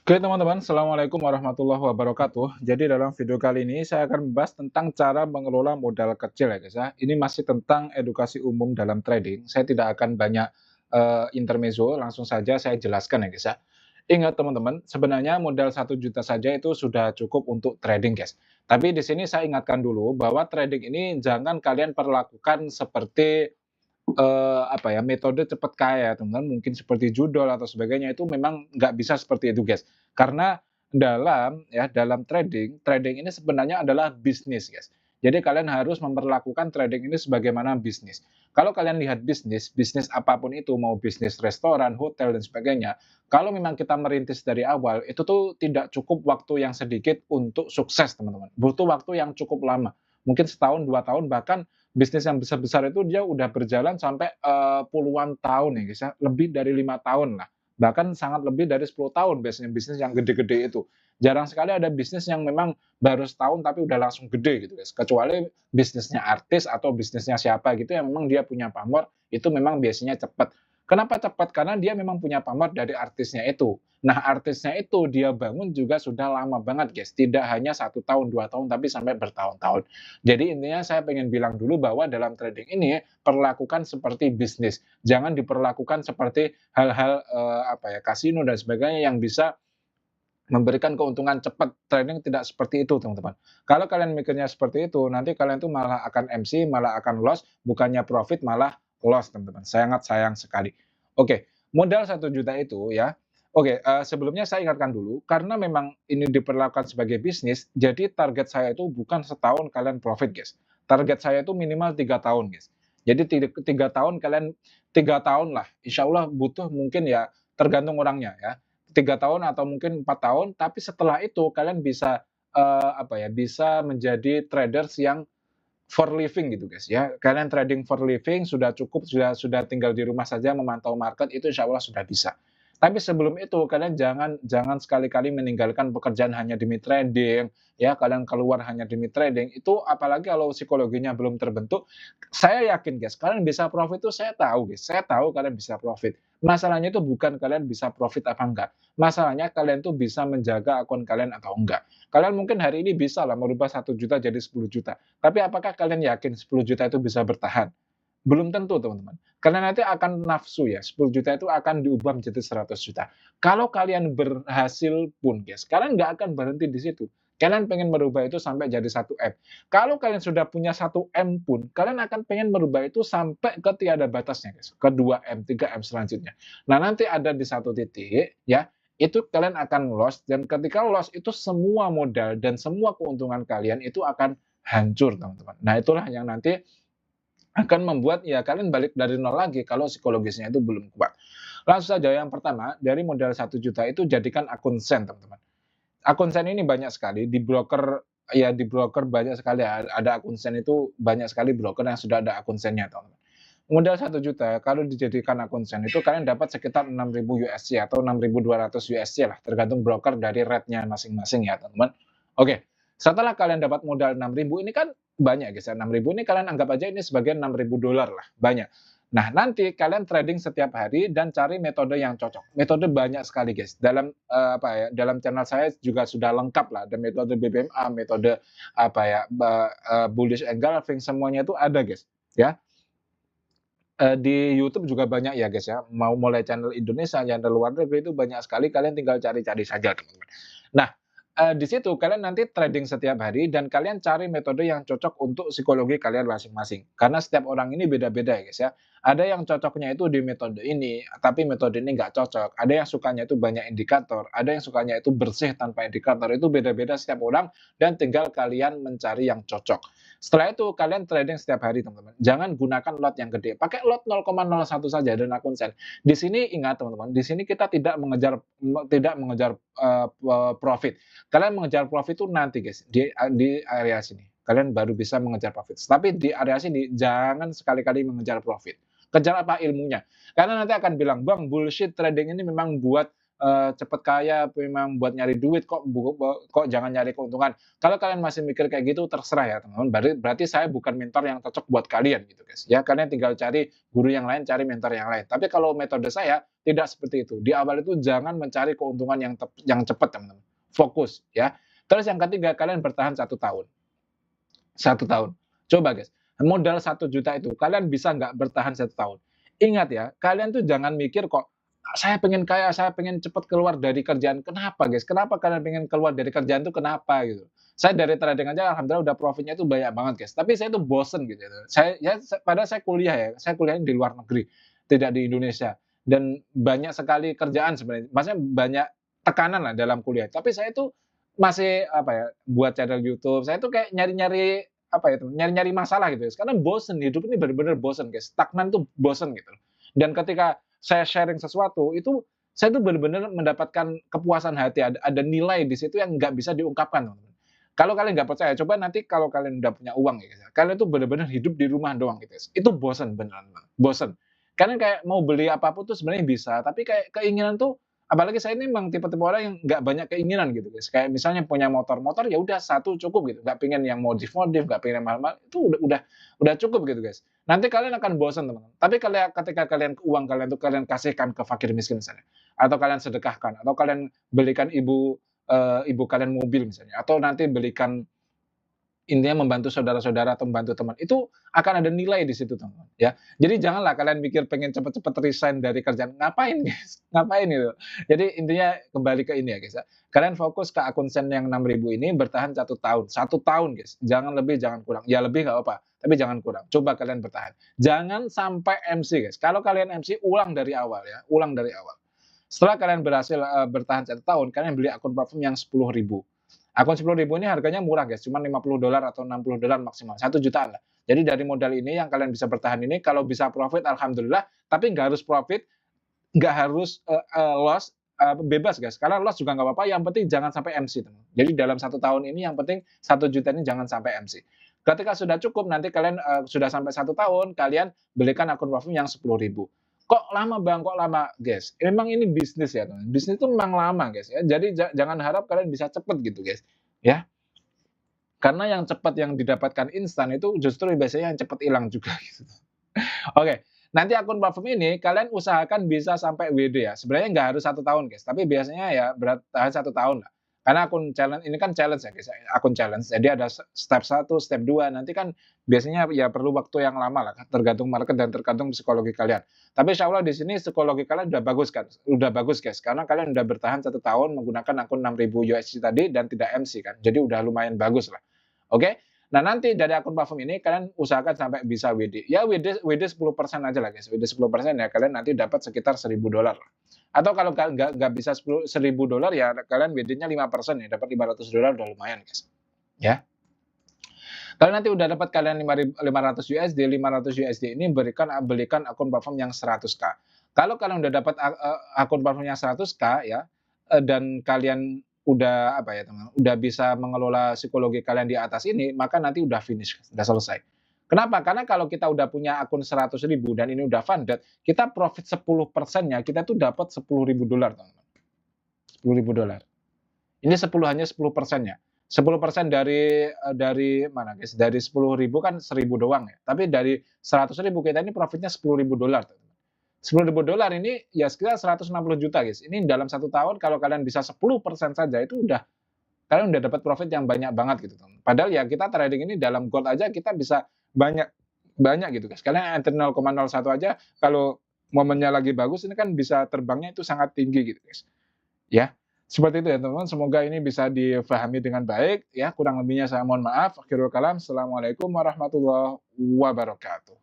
Oke teman-teman, Assalamualaikum warahmatullahi wabarakatuh. Jadi dalam video kali ini saya akan membahas tentang cara mengelola modal kecil ya guys ya. Ini masih tentang edukasi umum dalam trading. Saya tidak akan banyak intermezzo, langsung saja saya jelaskan ya guys ya. Ingat teman-teman, sebenarnya modal 1 juta saja itu sudah cukup untuk trading guys. Tapi di sini saya ingatkan dulu bahwa trading ini jangan kalian perlakukan seperti apa ya, metode cepat kaya, teman-teman, mungkin seperti judol atau sebagainya, itu memang nggak bisa seperti itu, guys. Karena dalam trading, trading ini sebenarnya adalah bisnis, guys. Jadi kalian harus memperlakukan trading ini sebagaimana bisnis. Kalau kalian lihat bisnis, bisnis apapun itu, mau bisnis restoran, hotel, dan sebagainya, kalau memang kita merintis dari awal, itu tuh tidak cukup waktu yang sedikit untuk sukses, teman-teman. Butuh waktu yang cukup lama. Mungkin setahun, 2 tahun, bahkan bisnis yang besar-besar itu dia udah berjalan sampai, puluhan tahun ya, guys, ya, lebih dari 5 tahun lah, bahkan sangat lebih dari 10 tahun biasanya bisnis yang gede-gede itu. Jarang sekali ada bisnis yang memang baru setahun tapi udah langsung gede gitu, guys, kecuali bisnisnya artis atau bisnisnya siapa gitu yang memang dia punya pamor, itu memang biasanya cepat. Kenapa cepat? Karena dia memang punya pamor dari artisnya itu. Nah, artisnya itu dia bangun juga sudah lama banget, guys, tidak hanya 1 tahun, 2 tahun, tapi sampai bertahun-tahun. Jadi intinya saya pengen bilang dulu bahwa dalam trading ini perlakukan seperti bisnis, jangan diperlakukan seperti hal-hal, kasino dan sebagainya yang bisa memberikan keuntungan cepat. Trading tidak seperti itu, teman-teman. Kalau kalian mikirnya seperti itu, nanti kalian tuh malah akan MC, malah akan loss, bukannya profit malah loss, teman-teman. Sangat sayang sekali. Oke, modal 1 juta itu ya. Oke, sebelumnya saya ingatkan dulu, karena memang ini diperlakukan sebagai bisnis, jadi target saya itu bukan setahun kalian profit, guys. Target saya itu minimal 3 tahun, guys. Jadi 3 tahun kalian, 3 tahun lah, insya Allah butuh mungkin ya, tergantung orangnya ya. 3 tahun atau mungkin 4 tahun, tapi setelah itu kalian bisa bisa menjadi traders yang for living gitu guys ya. Kalian trading for living sudah cukup, sudah tinggal di rumah saja memantau market, itu insya Allah sudah bisa. Tapi sebelum itu kalian jangan jangan sekali-kali meninggalkan pekerjaan hanya demi trading, ya. Kalian keluar hanya demi trading, itu apalagi kalau psikologinya belum terbentuk, saya yakin guys, kalian bisa profit itu saya tahu guys, saya tahu kalian bisa profit. Masalahnya itu bukan kalian bisa profit apa enggak, masalahnya kalian tuh bisa menjaga akun kalian atau enggak. Kalian mungkin hari ini bisa lah merubah 1 juta jadi 10 juta, tapi apakah kalian yakin 10 juta itu bisa bertahan? Belum tentu, teman-teman. Karena nanti akan nafsu ya, 10 juta itu akan diubah menjadi 100 juta. Kalau kalian berhasil pun, guys, kalian nggak akan berhenti di situ. Kalian pengen merubah itu sampai jadi 1 M. Kalau kalian sudah punya 1 M pun, kalian akan pengen merubah itu sampai ke tiada batasnya, guys. Ke 2 M, 3 M selanjutnya. Nah, nanti ada di satu titik, ya, itu kalian akan loss, dan ketika loss itu semua modal dan semua keuntungan kalian itu akan hancur, teman-teman. Nah, itulah yang nanti akan membuat ya kalian balik dari nol lagi kalau psikologisnya itu belum kuat. Langsung saja yang pertama, dari modal 1 juta itu jadikan akun sen, teman-teman. Akun sen ini banyak sekali di broker, ya di broker banyak sekali ada akun sen itu banyak sekali broker yang sudah ada akun sennya, teman-teman. Modal 1 juta kalau dijadikan akun sen itu kalian dapat sekitar 6.000 USD atau 6.200 USD lah, tergantung broker dari rate-nya masing-masing ya, teman-teman. Oke, setelah kalian dapat modal 6.000 ini kan banyak guys ya, 6.000 ini kalian anggap aja ini sebagai 6.000 dolar lah, banyak. Nah, nanti kalian trading setiap hari dan cari metode yang cocok. Metode banyak sekali guys. Dalam channel saya juga sudah lengkap lah, ada metode BBMA, metode bullish engulfing, semuanya itu ada guys, ya. Di YouTube juga banyak ya guys ya, mau mulai channel Indonesia, channel luar negeri itu banyak sekali, kalian tinggal cari-cari saja, teman-teman. Nah, di situ kalian nanti trading setiap hari dan kalian cari metode yang cocok untuk psikologi kalian masing-masing. Karena setiap orang ini beda-beda ya guys ya. Ada yang cocoknya itu di metode ini, tapi metode ini nggak cocok. Ada yang sukanya itu banyak indikator, ada yang sukanya itu bersih tanpa indikator. Itu beda-beda setiap orang dan tinggal kalian mencari yang cocok. Setelah itu kalian trading setiap hari, teman-teman. Jangan gunakan lot yang gede. Pakai lot 0,01 saja dan akun sen. Di sini ingat teman-teman, di sini kita tidak mengejar profit. Kalian mengejar profit itu nanti guys, di area sini. Kalian baru bisa mengejar profit. Tapi di area sini jangan sekali-kali mengejar profit. Kejar apa ilmunya. Karena nanti akan bilang, "Bang, bullshit trading ini memang buat cepet kaya, memang buat nyari duit kok jangan nyari keuntungan. Kalau kalian masih mikir kayak gitu terserah ya teman-teman, berarti saya bukan mentor yang cocok buat kalian gitu guys, ya kalian tinggal cari guru yang lain, cari mentor yang lain. Tapi kalau metode saya tidak seperti itu. Di awal itu jangan mencari keuntungan yang cepat teman-teman, fokus ya. Terus yang ketiga, kalian bertahan 1 tahun. 1 tahun. Coba guys, modal 1 juta itu kalian bisa nggak bertahan 1 tahun? Ingat ya, kalian tuh jangan mikir kok, saya pengen kaya, saya pengen cepat keluar dari kerjaan. Kenapa guys? Kenapa kalian pengen keluar dari kerjaan itu kenapa gitu? Saya dari trading aja alhamdulillah udah profitnya itu banyak banget guys. Tapi saya tuh bosen gitu. Padahal saya kuliah ya, saya kuliahnya di luar negeri, tidak di Indonesia. Dan banyak sekali kerjaan sebenarnya. Maksudnya banyak tekanan lah dalam kuliah. Tapi saya tuh masih apa ya, buat channel YouTube. Saya tuh kayak nyari-nyari apa ya, nyari-nyari masalah gitu ya. Karena bosen, hidup ini bener-bener bosen guys. Stagnan tuh bosen gitu. Dan ketika saya sharing sesuatu, itu saya tuh bener-bener mendapatkan kepuasan hati, ada nilai di situ yang nggak bisa diungkapkan, teman-teman. Kalau kalian nggak percaya, coba nanti kalau kalian udah punya uang ya, guys, ya, kalian tuh bener-bener hidup di rumah doang gitu, guys. Itu bosen beneran, bosen. Kalian kayak mau beli apapun tuh sebenarnya bisa, tapi kayak keinginan tuh apalagi saya ini memang tipe-tipe orang yang nggak banyak keinginan gitu, guys. Kayak misalnya punya motor ya udah satu cukup gitu, nggak pengen yang modif-modif, nggak pengen yang mahal-mahal, itu udah cukup gitu, guys. Nanti kalian akan bosan teman-teman. Tapi ketika kalian uang kalian tuh kalian kasihkan ke fakir miskin misalnya, atau kalian sedekahkan, atau kalian belikan ibu kalian mobil misalnya, atau nanti belikan intinya membantu saudara-saudara atau membantu teman, itu akan ada nilai di situ teman-teman ya. Jadi janganlah kalian mikir pengen cepet-cepet resign dari kerjaan, ngapain guys? Ngapain itu? Jadi intinya kembali ke ini ya guys ya, kalian fokus ke akun Sen yang 6.000 ini bertahan 1 tahun, 1 tahun guys, jangan lebih jangan kurang, ya lebih nggak apa, tapi jangan kurang, coba kalian bertahan. Jangan sampai MC guys, kalau kalian MC ulang dari awal ya, ulang dari awal. Setelah kalian berhasil bertahan 1 tahun, kalian beli akun platform yang 10.000. Akun 10.000 ini harganya murah guys, cuma $50 atau $60 maksimal, 1 jutaan lah. Jadi dari modal ini yang kalian bisa bertahan ini, kalau bisa profit alhamdulillah, tapi nggak harus profit, nggak harus loss, bebas guys. Karena loss juga nggak apa-apa, yang penting jangan sampai MC teman. Jadi dalam 1 tahun ini yang penting 1 juta ini jangan sampai MC. Ketika sudah cukup, nanti kalian sudah sampai 1 tahun, kalian belikan akun platform yang 10.000. Kok lama bang? Kok lama guys? Memang ini bisnis ya teman. Bisnis itu memang lama guys ya. Jadi jangan harap kalian bisa cepet gitu guys. Ya, karena yang cepat yang didapatkan instan itu justru biasanya yang cepat hilang juga gitu. Oke, nanti akun platform ini kalian usahakan bisa sampai WD ya. Sebenarnya nggak harus 1 tahun guys, tapi biasanya ya bertahan 1 tahun lah. Karena akun challenge ini kan challenge ya guys, akun challenge. Jadi ada step 1, step 2. Nanti kan biasanya ya perlu waktu yang lama lah, tergantung market dan tergantung psikologi kalian. Tapi insya Allah di sini psikologi kalian udah bagus kan, udah bagus guys. Karena kalian udah bertahan 1 tahun menggunakan akun 6.000 USD tadi dan tidak MC kan. Jadi udah lumayan bagus lah. Oke. Nah, nanti dari akun platform ini kalian usahakan sampai bisa WD. Ya WD 10% aja lah guys. WD 10% ya kalian nanti dapat sekitar $1.000. Atau kalau nggak bisa $1.000 ya kalian WD-nya 5% ya, dapat $500 udah lumayan guys. Ya. Kalau nanti udah dapat kalian 500 USD, 500 USD ini belikan akun platform yang 100K. Kalau kalian udah dapat akun platform yang 100K ya, dan kalian udah apa ya teman, udah bisa mengelola psikologi kalian di atas ini, maka nanti udah finish, udah selesai. Kenapa? Karena kalau kita udah punya akun 100.000 dan ini udah funded, kita profit 10%-nya kita tuh dapat $10.000 teman-teman. $10.000. Ini hanya 10%-nya. 10% dari mana guys? Dari 10.000 kan 1.000 doang ya. Tapi dari 100.000 kita ini profitnya $10.000. $10.000 ini ya sekitar 160 juta guys. Ini dalam 1 tahun kalau kalian bisa 10% saja itu kalian udah dapat profit yang banyak banget gitu teman. Padahal ya kita trading ini dalam gold aja kita bisa banyak gitu guys. Kalian enter 0,01 aja kalau momennya lagi bagus ini kan bisa terbangnya itu sangat tinggi gitu guys. Ya. Seperti itu ya teman-teman. Semoga ini bisa difahami dengan baik ya. Kurang lebihnya saya mohon maaf. Akhirul kalam. Assalamualaikum warahmatullahi wabarakatuh.